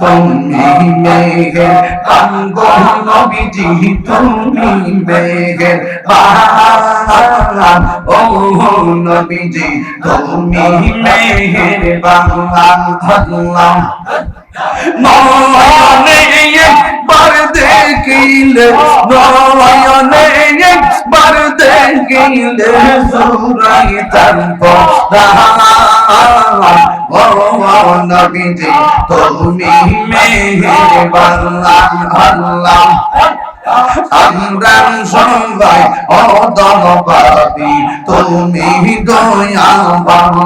তুমি মেঘের বাঙ্গো নবীজি, তুমি মেঘের বান ও নবীজি, তুমি মেঘের বান। আল্লাহ নয়নে একবার দেখিলে, নয়নে একবার দেখিলে জুড়াইতাম পরাণ ও নবীজি, তুমি মেহেরবান। আল্লাহ আমরা সবাই অদরবাদী, তুমি দয়াবান।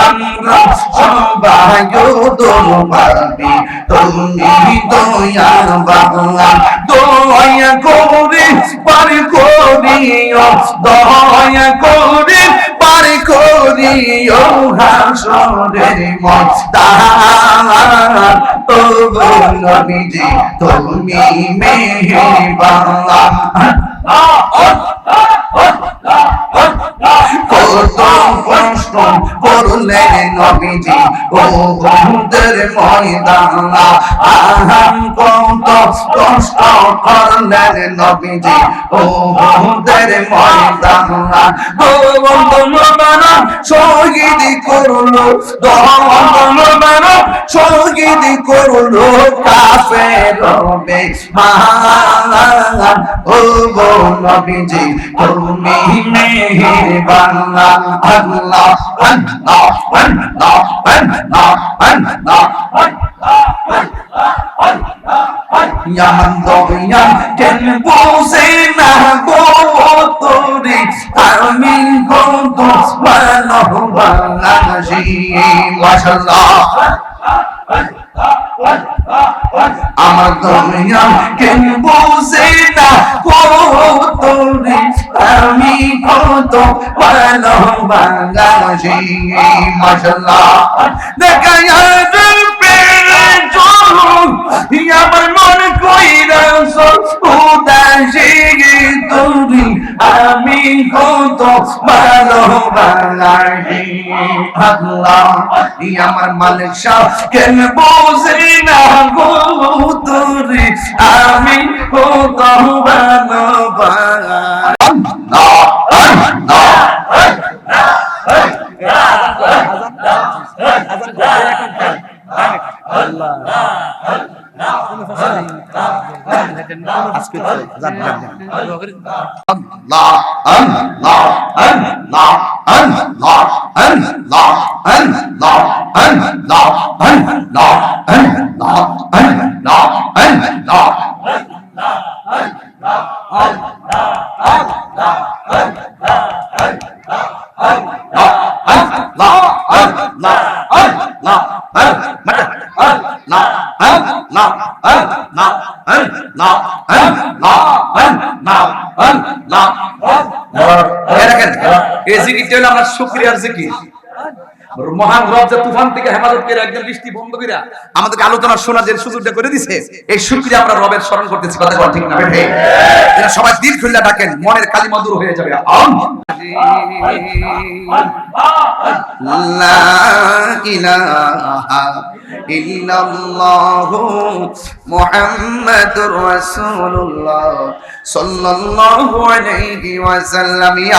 আমরা সবাই অদরবাদী, তুমি দয়াবান। দয়া করে পার করিও, দয়া করে পার করিও হাসরের ময়দান ও নবীজি, তুমি মেহেরবান। কত কষ্ট করলে নবীজি উহুদের ময়দানে, কত কষ্ট করলেন নবীজি উহুদের ময়দানে। দোলবানা শহীদ করলো, দোলবানা শহীদ করলো কাফের বেঈমান ও নবীজি, তুমি মেহেরবান। আল্লাহ আল্লাহ আল্লাহ আল্লাহ আল্লাহ ইয়ামান দয়াল কেন বুঝে না গো তোরে, আমি কত ভালোবাসি। মাশাআল্লাহ আমার দয়াল কেন বুঝে না গো তোরে, আমি কত ভালোবাসি। মাশাআল্লাহ দেখা আমার মন কইরাছ উদাসী তুমি, আমি কত ভালোবাসি। আল্লাহ আমার মালিক শাহ কেন বুঝি না গো তোরে, আমি কত ভালোবাসি। আমরা শুকরিয়ার জিকির, মহান রব যে তুফান থেকে হেফাজত করে একদম বৃষ্টি বন্ধ করে আমাদেরকে আলোচনা শোনার যে সুযোগটা করে দিছে, এই শুকরিয়া আমরা রবের স্মরণ করতেছি। কথা বল ঠিক না বেঠে? এরা সবাই দিল খুলে ডাকেন, মনের কালিমা দূর হয়ে যাবে। লা ইলাহা ইল্লাল্লাহু মুহাম্মাদুর রাসূলুল্লাহ সাল্লাল্লাহু আলাইহি ওয়াসাল্লাম।